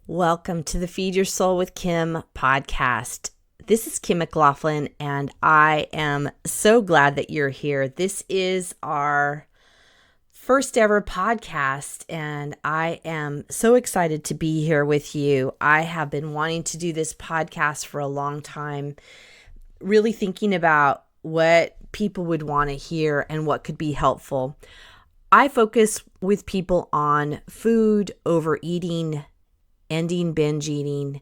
Welcome to the Feed Your Soul with Kim podcast. This is Kim McLaughlin, and I am so glad that you're here. This is our first ever podcast, and I am so excited to be here with you. I have been wanting to do this podcast for a long time, really thinking about what people would want to hear and what could be helpful. I focus with people on food, overeating, ending binge eating,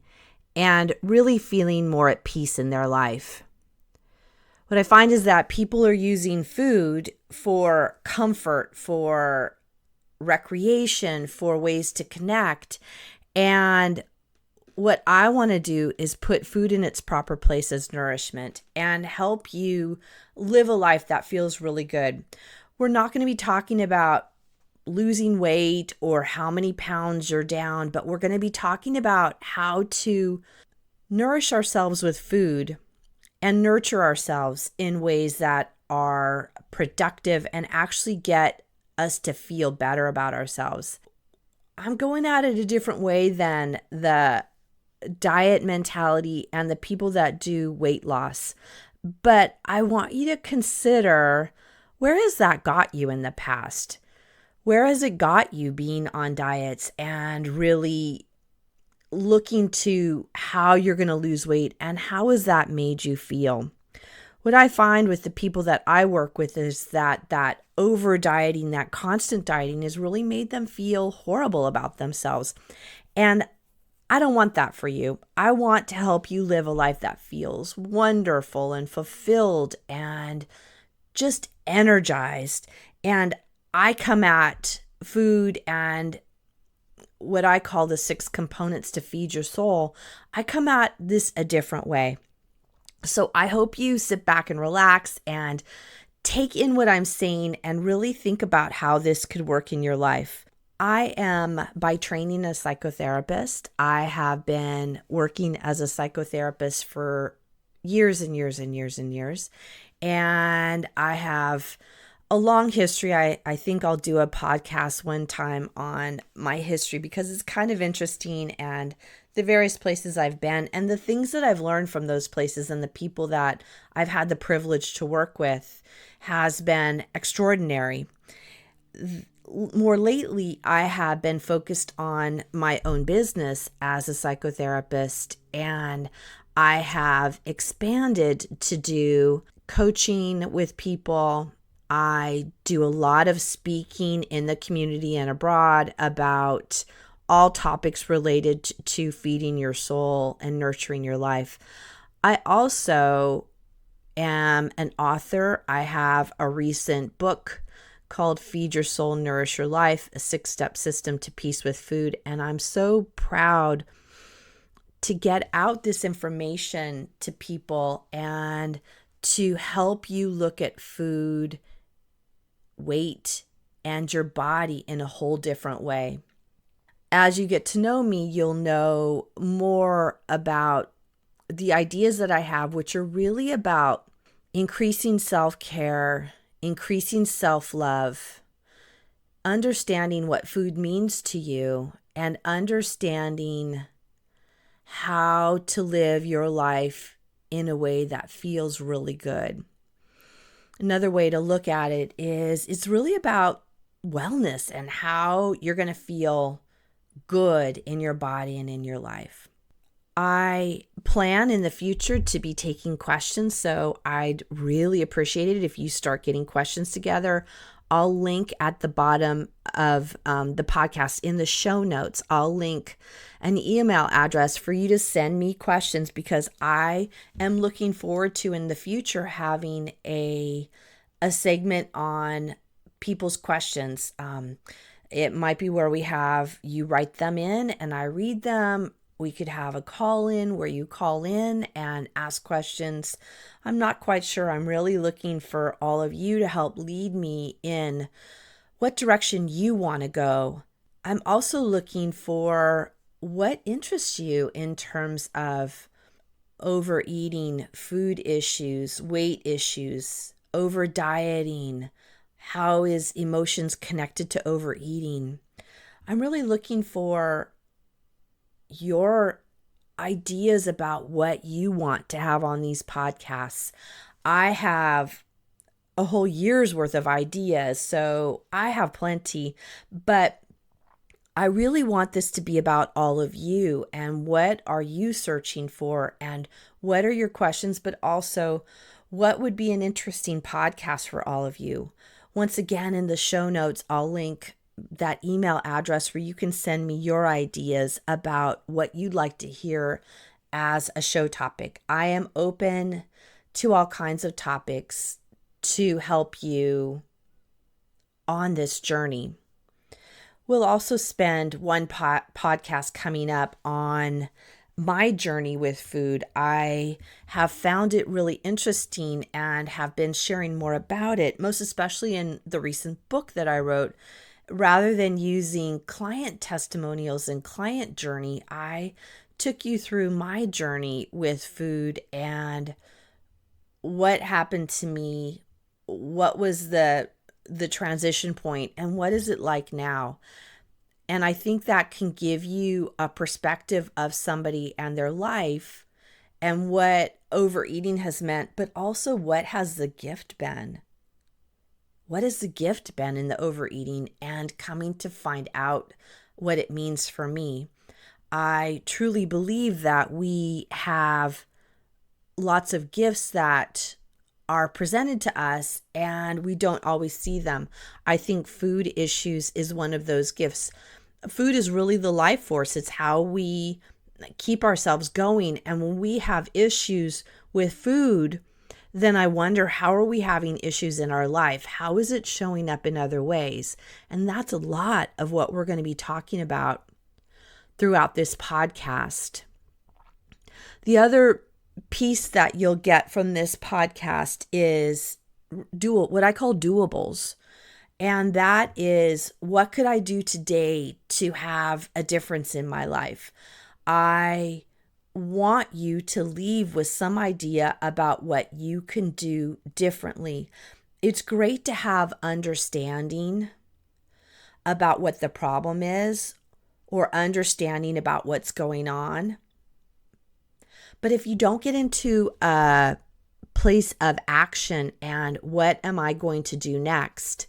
and really feeling more at peace in their life. What I find is that people are using food for comfort, for recreation, for ways to connect. And what I want to do is put food in its proper place as nourishment and help you live a life that feels really good. We're not going to be talking about losing weight or how many pounds you're down, but we're going to be talking about how to nourish ourselves with food and nurture ourselves in ways that are productive and actually get us to feel better about ourselves. I'm going at it a different way than the diet mentality and the people that do weight loss, but I want you to consider, where has that got you in the past? Where has it got you being on diets and really looking to how you're going to lose weight, and how has that made you feel? What I find with the people that I work with is that over dieting, that constant dieting has really made them feel horrible about themselves. And I don't want that for you. I want to help you live a life that feels wonderful and fulfilled and just energized. And I come at food and what I call the 6 components to feed your soul. I come at this a different way. So I hope you sit back and relax and take in what I'm saying and really think about how this could work in your life. I am by training a psychotherapist. I have been working as a psychotherapist for years and years and years and years. And I have a long history. I think I'll do a podcast one time on my history because it's kind of interesting, and the various places I've been and the things that I've learned from those places and the people that I've had the privilege to work with has been extraordinary. More lately, I have been focused on my own business as a psychotherapist, and I have expanded to do coaching with people. I do a lot of speaking in the community and abroad about all topics related to feeding your soul and nurturing your life. I also am an author. I have a recent book called Feed Your Soul, Nourish Your Life, a 6-step system to peace with food. And I'm so proud to get out this information to people and to help you look at food, weight, and your body in a whole different way. As you get to know me, you'll know more about the ideas that I have, which are really about increasing self-care, increasing self-love, understanding what food means to you, and understanding how to live your life in a way that feels really good. Another way to look at it is it's really about wellness and how you're going to feel good in your body and in your life. I plan in the future to be taking questions, so I'd really appreciate it if you start getting questions together. I'll link at the bottom of the podcast in the show notes. I'll link an email address for you to send me questions, because I am looking forward to in the future having a segment on people's questions. It might be where we have you write them in and I read them. We could have a call in where you call in and ask questions. I'm not quite sure. I'm really looking for all of you to help lead me in what direction you want to go. I'm also looking for what interests you in terms of overeating, food issues, weight issues, over dieting. How is emotions connected to overeating? I'm really looking for your ideas about what you want to have on these podcasts. I have a whole year's worth of ideas, so I have plenty, but I really want this to be about all of you and what are you searching for and what are your questions, but also what would be an interesting podcast for all of you. Once again, in the show notes, I'll link that email address where you can send me your ideas about what you'd like to hear as a show topic. I am open to all kinds of topics to help you on this journey. We'll also spend one podcast coming up on my journey with food. I have found it really interesting and have been sharing more about it, most especially in the recent book that I wrote. Rather than using client testimonials and client journey, I took you through my journey with food and what happened to me, what was the transition point, and what is it like now. And I think that can give you a perspective of somebody and their life and what overeating has meant, but also what has the gift been. What has the gift been in the overeating and coming to find out what it means for me? I truly believe that we have lots of gifts that are presented to us and we don't always see them. I think food issues is one of those gifts. Food is really the life force. It's how we keep ourselves going. And when we have issues with food, then I wonder, how are we having issues in our life? How is it showing up in other ways? And that's a lot of what we're going to be talking about throughout this podcast. The other piece that you'll get from this podcast is what I call doables. And that is, what could I do today to have a difference in my life? I want you to leave with some idea about what you can do differently. It's great to have understanding about what the problem is or understanding about what's going on. But if you don't get into a place of action and what am I going to do next,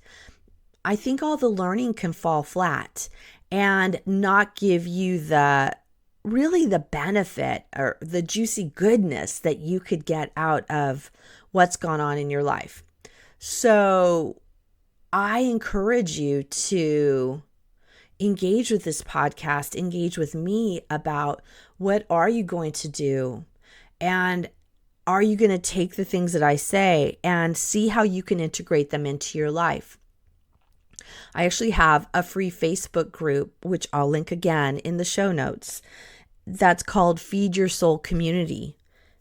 I think all the learning can fall flat and not give you the benefit or the juicy goodness that you could get out of what's gone on in your life. So I encourage you to engage with this podcast, engage with me about what are you going to do, and are you going to take the things that I say and see how you can integrate them into your life. I actually have a free Facebook group, which I'll link again in the show notes, that's called Feed Your Soul Community.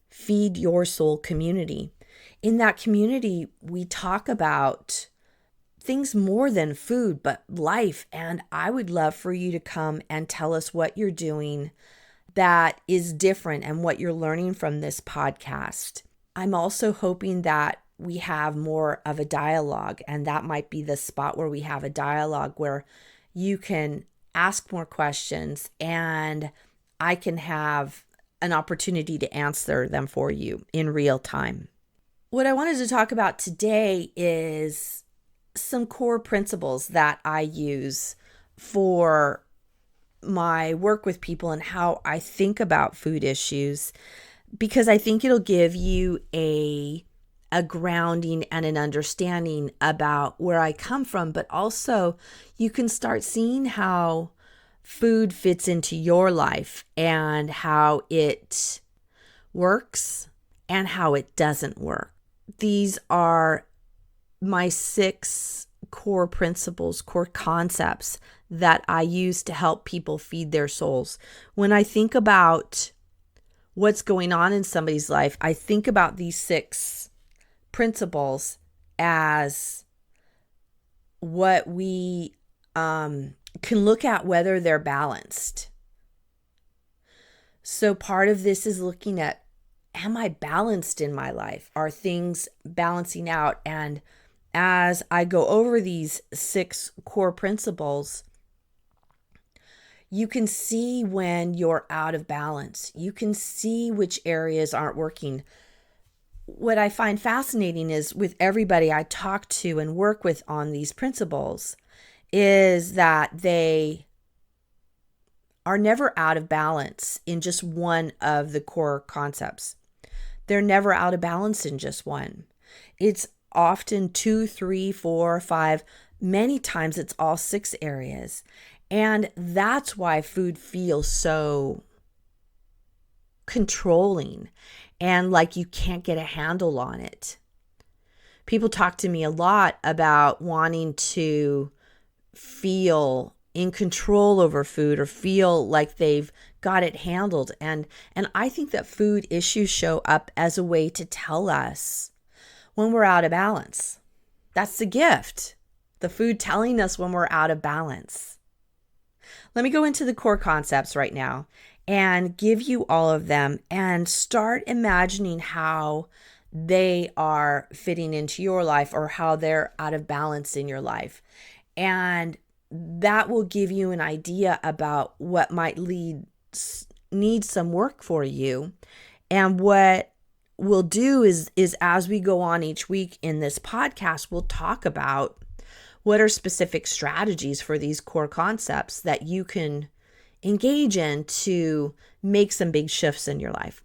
Feed Your Soul Community. In that community, we talk about things more than food, but life. And I would love for you to come and tell us what you're doing that is different and what you're learning from this podcast. I'm also hoping that we have more of a dialogue, and that might be the spot where we have a dialogue where you can ask more questions and I can have an opportunity to answer them for you in real time. What I wanted to talk about today is some core principles that I use for my work with people and how I think about food issues, because I think it'll give you a grounding and an understanding about where I come from, but also you can start seeing how food fits into your life and how it works and how it doesn't work. These are my 6 core principles, core concepts that I use to help people feed their souls. When I think about what's going on in somebody's life, I think about these 6 principles as what we can look at whether they're balanced. So part of this is looking at, am I balanced in my life? Are things balancing out? And as I go over these 6 core principles, You can see when you're out of balance. You can see which areas aren't working. What I find fascinating is with everybody I talk to and work with on these principles is that they are never out of balance in just one of the core concepts. They're never out of balance in just one. It's often 2, 3, 4, 5. Many times it's all 6 areas. And that's why food feels so controlling and like you can't get a handle on it. People talk to me a lot about wanting to feel in control over food or feel like they've got it handled. And I think that food issues show up as a way to tell us when we're out of balance. That's the gift. The food telling us when we're out of balance. Let me go into the core concepts right now and give you all of them and start imagining how they are fitting into your life or how they're out of balance in your life. And that will give you an idea about what might need some work for you. And what we'll do is as we go on each week in this podcast, we'll talk about what are specific strategies for these core concepts that you can engage in to make some big shifts in your life.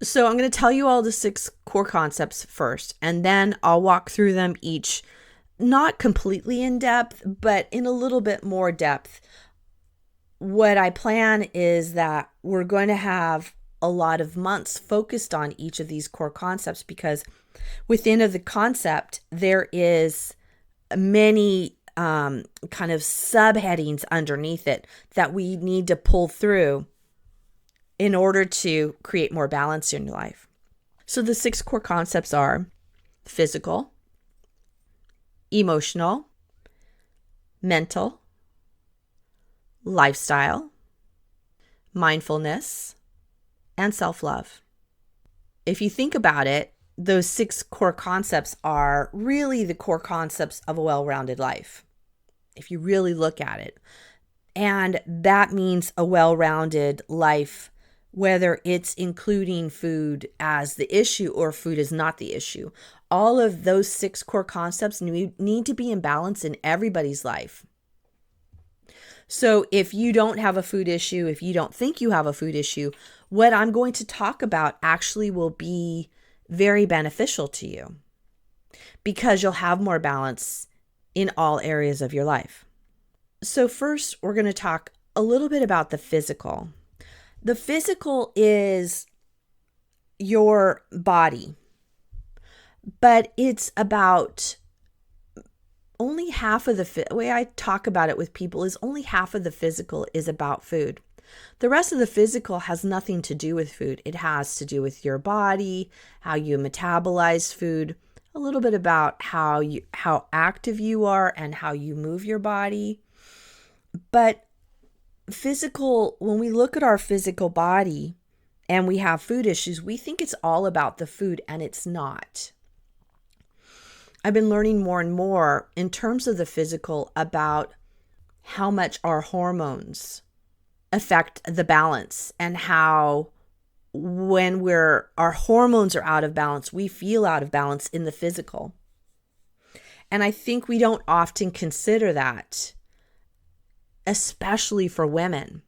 So I'm going to tell you all the 6 core concepts first, and then I'll walk through them each, not completely in depth, but in a little bit more depth. What I plan is that we're going to have a lot of months focused on each of these core concepts because within of the concept, there is many kind of subheadings underneath it that we need to pull through in order to create more balance in your life. So the 6 core concepts are physical, emotional, mental, lifestyle, mindfulness, and self-love. If you think about it, those 6 core concepts are really the core concepts of a well-rounded life, if you really look at it. And that means a well-rounded life, whether it's including food as the issue or food is not the issue. All of those 6 core concepts need to be in balance in everybody's life. So if you don't have a food issue, if you don't think you have a food issue, what I'm going to talk about actually will be very beneficial to you because you'll have more balance in all areas of your life. So first, we're going to talk a little bit about the physical. The physical is your body, but it's about only half of the way I talk about it with people is only half of the physical is about food. The rest of the physical has nothing to do with food. It has to do with your body, how you metabolize food, a little bit about how active you are and how you move your body. But physical, when we look at our physical body and we have food issues, we think it's all about the food, and it's not. I've been learning more and more in terms of the physical about how much our hormones affect the balance and how when our hormones are out of balance, we feel out of balance in the physical. And I think we don't often consider that, especially for women.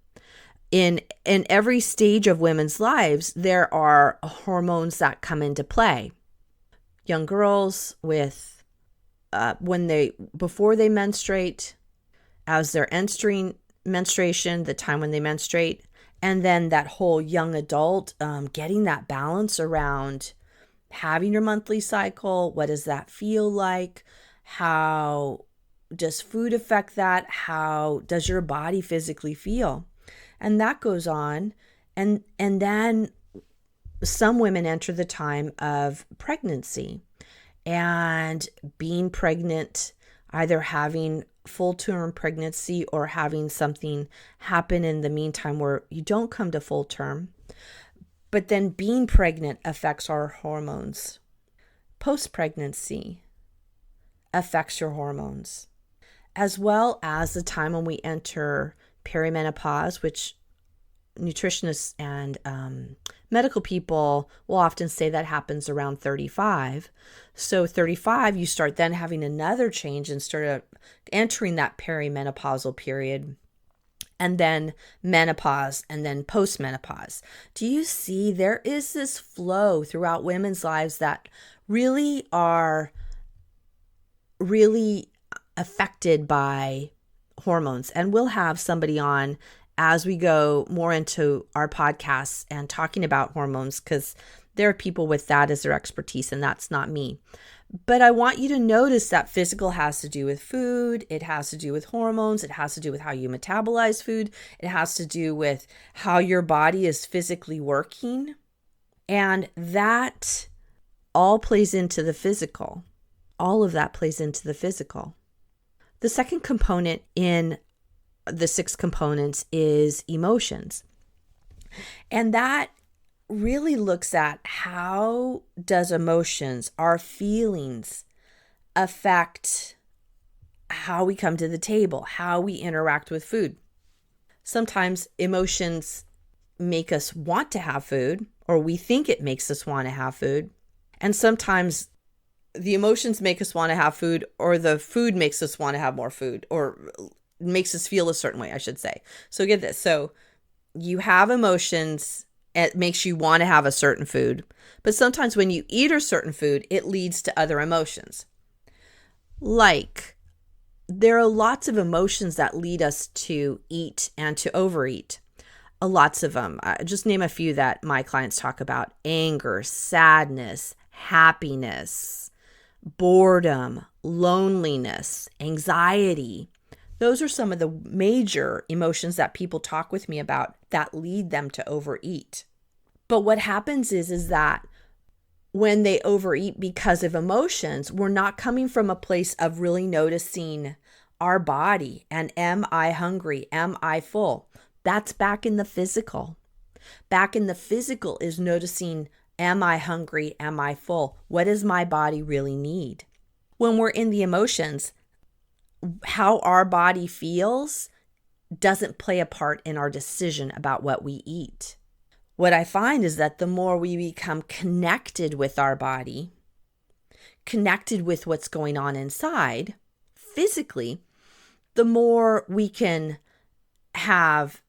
In every stage of women's lives, there are hormones that come into play. Young girls with before they menstruate, as they're entering menstruation, the time when they menstruate, and then that whole young adult getting that balance around having your monthly cycle. What does that feel like? How does food affect that? How does your body physically feel? And that goes on. And then some women enter the time of pregnancy and being pregnant, either having full-term pregnancy or having something happen in the meantime where you don't come to full term. But then being pregnant affects our hormones. Post-pregnancy affects your hormones, as well as the time when we enter perimenopause, which nutritionists and medical people will often say that happens around 35. So 35, you start then having another change and start entering that perimenopausal period, and then menopause, and then postmenopause. Do you see there is this flow throughout women's lives that really are affected by hormones? And we'll have somebody on as we go more into our podcasts and talking about hormones, because there are people with that as their expertise, and that's not me. But I want you to notice that physical has to do with food. It has to do with hormones. It has to do with how you metabolize food. It has to do with how your body is physically working. And that all plays into the physical. All of that plays into the physical. The second component in the 6 components is emotions. And that really looks at how does emotions, our feelings, affect how we come to the table, how we interact with food. Sometimes emotions make us want to have food, or we think it makes us want to have food. And sometimes the emotions make us want to have food, or the food makes us want to have more food, or makes us feel a certain way, I should say. So get this. So you have emotions. It makes you want to have a certain food. But sometimes when you eat a certain food, it leads to other emotions. Like, there are lots of emotions that lead us to eat and to overeat. Lots of them. Just name a few that my clients talk about: anger, sadness, happiness, boredom, loneliness, anxiety. Those are some of the major emotions that people talk with me about that lead them to overeat. But what happens is that when they overeat because of emotions, we're not coming from a place of really noticing our body and, am I hungry? Am I full? That's back in the physical. Back in the physical is noticing, am I hungry? Am I full? What does my body really need? When we're in the emotions, how our body feels doesn't play a part in our decision about what we eat. What I find is that the more we become connected with our body, connected with what's going on inside physically, the more we can have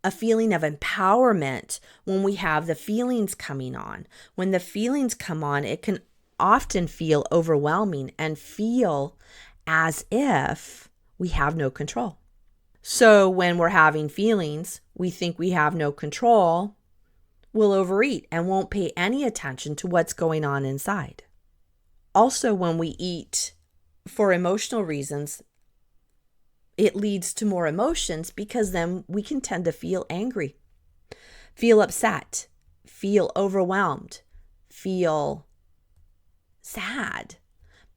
a feeling of empowerment when we have the feelings coming on. When the feelings come on, it can often feel overwhelming and feel as if we have no control. So when we're having feelings, we think we have no control, we'll overeat and won't pay any attention to what's going on inside. Also, when we eat for emotional reasons, it leads to more emotions, because then we can tend to feel angry, feel upset, feel overwhelmed, feel sad,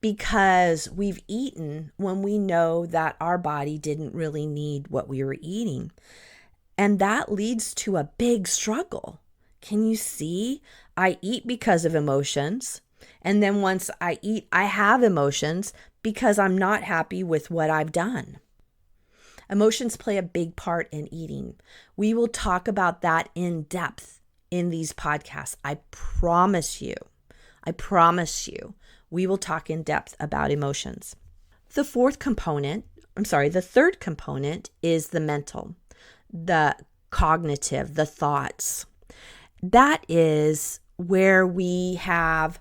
because we've eaten when we know that our body didn't really need what we were eating. And that leads to a big struggle. Can you see? I eat because of emotions. And then once I eat, I have emotions because I'm not happy with what I've done. Emotions play a big part in eating. We will talk about that in depth in these podcasts. I promise you. We will talk in depth about emotions. The third component is the mental, the cognitive, the thoughts. That is where we have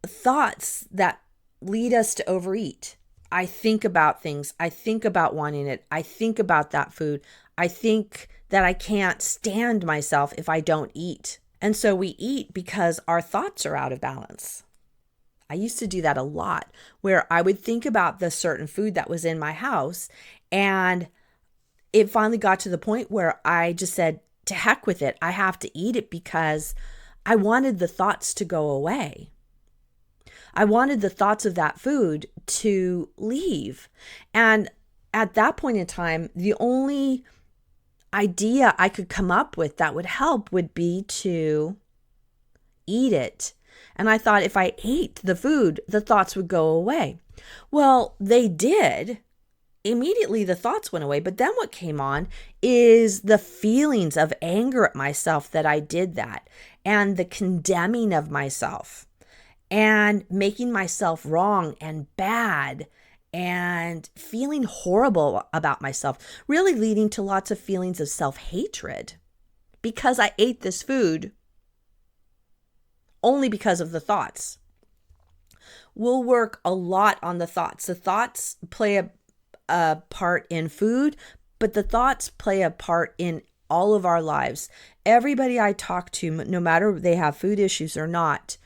thoughts that lead us to overeat. I think about things. I think about wanting it. I think about that food. I think that I can't stand myself if I don't eat. And so we eat because our thoughts are out of balance. I used to do that a lot, where I would think about the certain food that was in my house, and it finally got to the point where I just said, to heck with it. I have to eat it because I wanted the thoughts to go away. I wanted the thoughts of that food to leave. And at that point in time, the only idea I could come up with that would help would be to eat it. And I thought if I ate the food, the thoughts would go away. Well, they did immediately the thoughts went away. But then what came on is the feelings of anger at myself that I did that, and the condemning of myself and making myself wrong and bad and feeling horrible about myself, really leading to lots of feelings of self-hatred because I ate this food only because of the thoughts. We'll work a lot on the thoughts. The thoughts play a part in food, but the thoughts play a part in all of our lives. Everybody I talk to, no matter if they have food issues or not,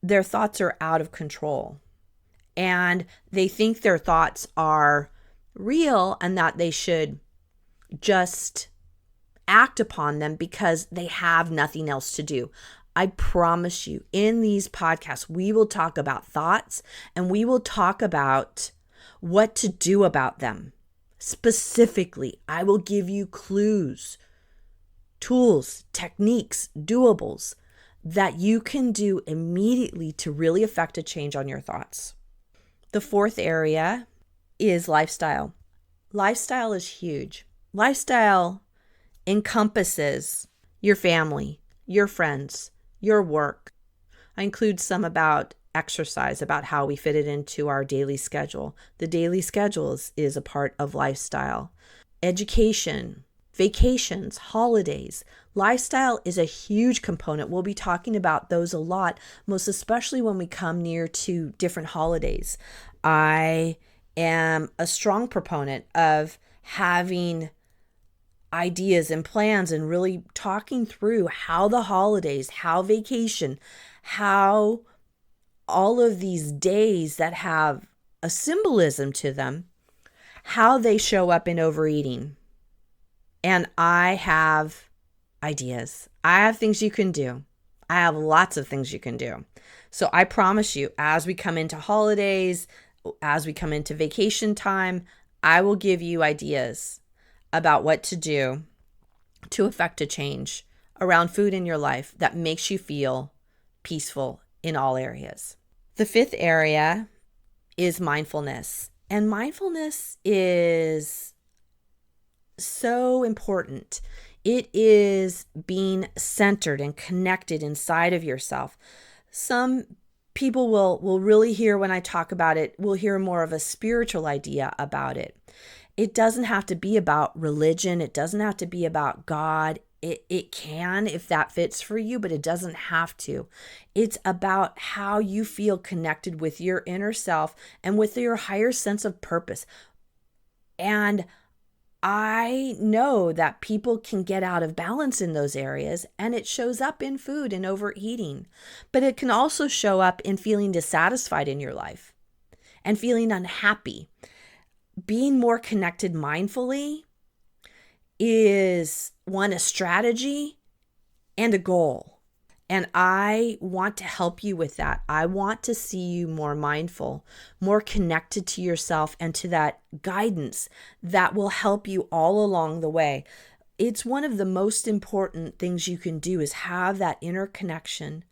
their thoughts are out of control. And they think their thoughts are real and that they should just act upon them because they have nothing else to do. I promise you, in these podcasts, we will talk about thoughts and we will talk about what to do about them. Specifically, I will give you clues, tools, techniques, doables that you can do immediately to really affect a change on your thoughts. The fourth area is lifestyle. Lifestyle is huge. Lifestyle encompasses your family, your friends, your work. I include some about exercise, about how we fit it into our daily schedule. The daily schedule is a part of lifestyle. Education, vacations, holidays. Lifestyle is a huge component. We'll be talking about those a lot, most especially when we come near to different holidays. I am a strong proponent of having ideas and plans and really talking through how the holidays, how vacation, how all of these days that have a symbolism to them, how they show up in overeating. And I have ideas. I have things you can do. I have lots of things you can do. So I promise you, as we come into holidays, as we come into vacation time, I will give you ideas about what to do to affect a change around food in your life that makes you feel peaceful in all areas. The fifth area is mindfulness. And mindfulness is so important. It is being centered and connected inside of yourself. Some people will really hear when I talk about it, will hear more of a spiritual idea about it. It doesn't have to be about religion. It doesn't have to be about God. It can if that fits for you, but it doesn't have to. It's about how you feel connected with your inner self and with your higher sense of purpose. And I know that people can get out of balance in those areas, and it shows up in food and overeating. But it can also show up in feeling dissatisfied in your life and feeling unhappy. Being more connected mindfully is a strategy and a goal. And I want to help you with that. I want to see you more mindful, more connected to yourself and to that guidance that will help you all along the way. It's one of the most important things you can do is have that inner connection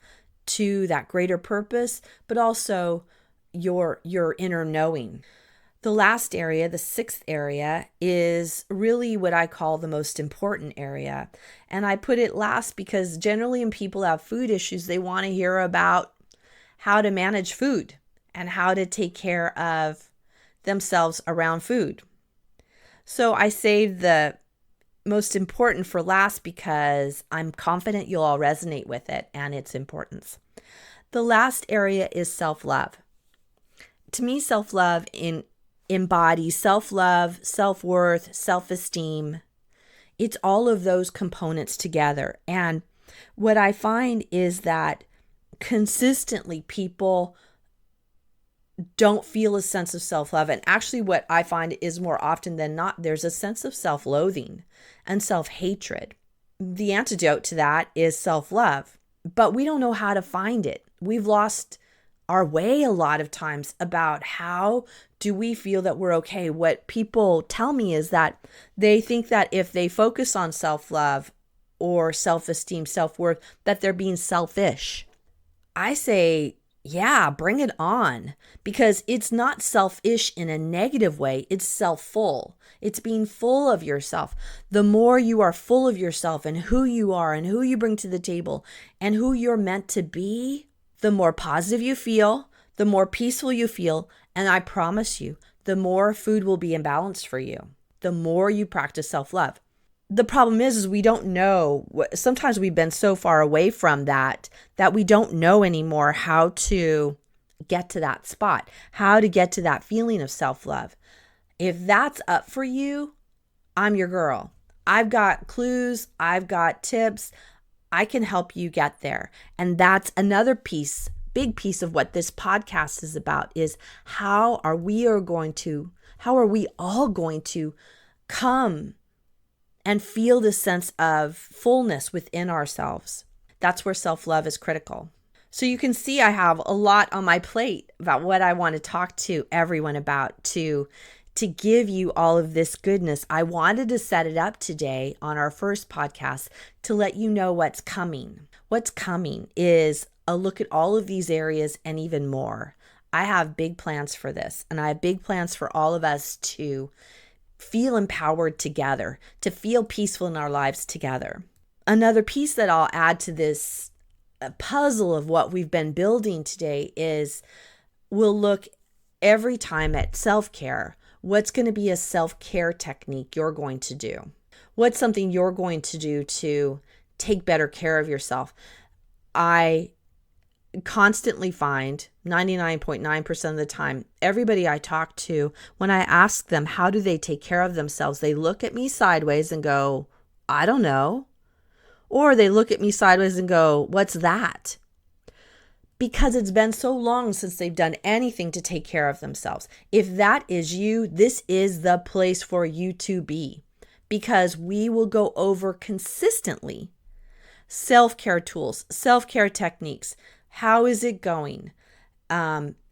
to that greater purpose, but also your inner knowing. The last area, the sixth area, is really what I call the most important area. And I put it last because generally when people have food issues, they want to hear about how to manage food and how to take care of themselves around food. So I saved the most important for last because I'm confident you'll all resonate with it and its importance. The last area is self-love. To me, self-love embodies self-love, self-worth, self-esteem. It's all of those components together. And what I find is that consistently people don't feel a sense of self-love. And actually what I find is more often than not, there's a sense of self-loathing and self-hatred. The antidote to that is self-love, but we don't know how to find it. We've lost our way a lot of times about how do we feel that we're okay. What people tell me is that they think that if they focus on self-love or self-esteem, self-worth, that they're being selfish. I say yeah, bring it on, because it's not selfish in a negative way. It's self-full. It's being full of yourself. The more you are full of yourself and who you are and who you bring to the table and who you're meant to be, the more positive you feel, the more peaceful you feel. And I promise you, the more food will be in balance for you, the more you practice self-love. The problem is we don't know. Sometimes we've been so far away from that we don't know anymore how to get to that spot, how to get to that feeling of self-love. If that's up for you, I'm your girl. I've got clues, I've got tips. I can help you get there. And that's another piece, big piece of what this podcast is about, is how are we all going to come and feel this sense of fullness within ourselves. That's where self-love is critical. So you can see I have a lot on my plate about what I want to talk to everyone about to give you all of this goodness. I wanted to set it up today on our first podcast to let you know what's coming. What's coming is a look at all of these areas and even more. I have big plans for this, and I have big plans for all of us to feel empowered together, to feel peaceful in our lives together. Another piece that I'll add to this puzzle of what we've been building today is we'll look every time at self-care. What's going to be a self-care technique you're going to do? What's something you're going to do to take better care of yourself? I constantly find 99.9% of the time, everybody I talk to, when I ask them how do they take care of themselves, they look at me sideways and go, I don't know. Or they look at me sideways and go, what's that? Because it's been so long since they've done anything to take care of themselves. If that is you, this is the place for you to be, because we will go over consistently self-care tools, self-care techniques. How is it going?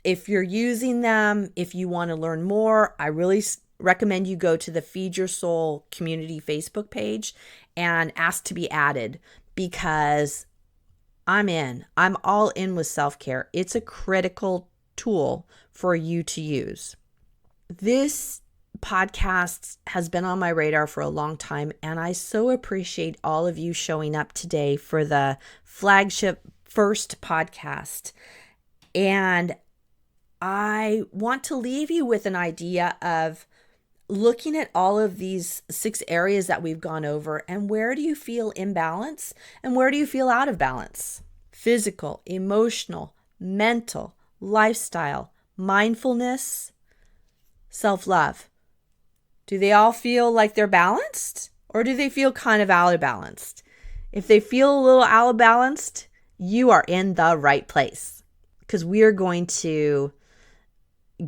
If you're using them, if you want to learn more, I really recommend you go to the Feed Your Soul community Facebook page and ask to be added, because I'm all in with self-care. It's a critical tool for you to use. This podcast has been on my radar for a long time, and I so appreciate all of you showing up today for the flagship first podcast. And I want to leave you with an idea of looking at all of these 6 areas that we've gone over, and where do you feel imbalance and where do you feel out of balance? Physical, emotional, mental, lifestyle, mindfulness, self-love. Do they all feel like they're balanced, or do they feel kind of out of balance? If they feel a little out of balance, you are in the right place, because we are going to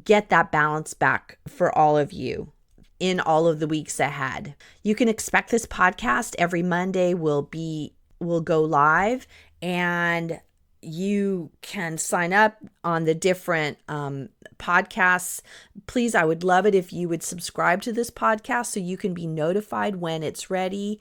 get that balance back for all of you in all of the weeks ahead. You can expect this podcast every Monday will go live, and you can sign up on the different podcasts. Please, I would love it if you would subscribe to this podcast so you can be notified when it's ready.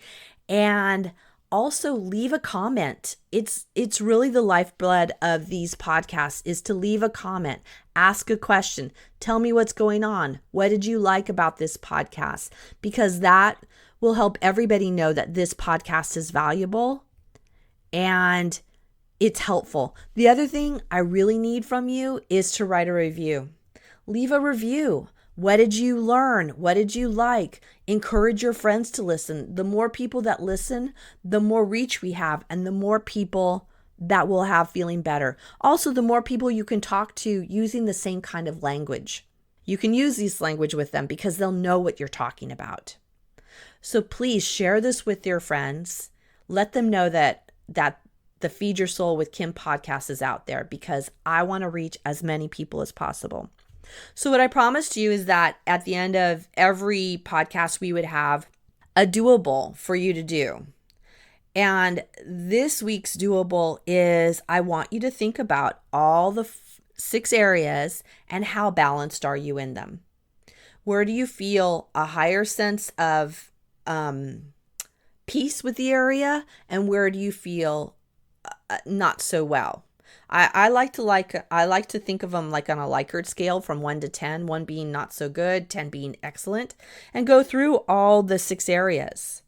And also leave a comment. It's really the lifeblood of these podcasts, is to leave a comment, ask a question, tell me what's going on. What did you like about this podcast? Because that will help everybody know that this podcast is valuable and it's helpful. The other thing I really need from you is to write a review. Leave a review. What did you learn? What did you like? Encourage your friends to listen. The more people that listen, the more reach we have, and the more people that will have feeling better. Also, the more people you can talk to using the same kind of language. You can use this language with them because they'll know what you're talking about. So please share this with your friends. Let them know that the Feed Your Soul with Kim podcast is out there, because I want to reach as many people as possible. So what I promised you is that at the end of every podcast, we would have a doable for you to do. And this week's doable is, I want you to think about all the 6 areas and how balanced are you in them. Where do you feel a higher sense of peace with the area, and where do you feel not so well? I like to think of them like on a Likert scale from 1 to 10, 1 being not so good, 10 being excellent, and go through all the 6 areas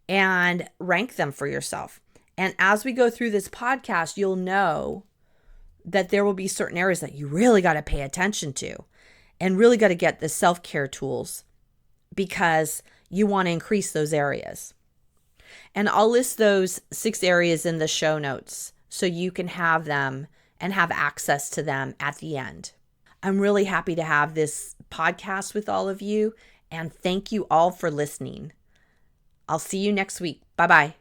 and rank them for yourself. And as we go through this podcast, you'll know that there will be certain areas that you really got to pay attention to and really got to get the self-care tools because you want to increase those areas. And I'll list those 6 areas in the show notes so you can have them and have access to them at the end. I'm really happy to have this podcast with all of you, and thank you all for listening. I'll see you next week. Bye-bye.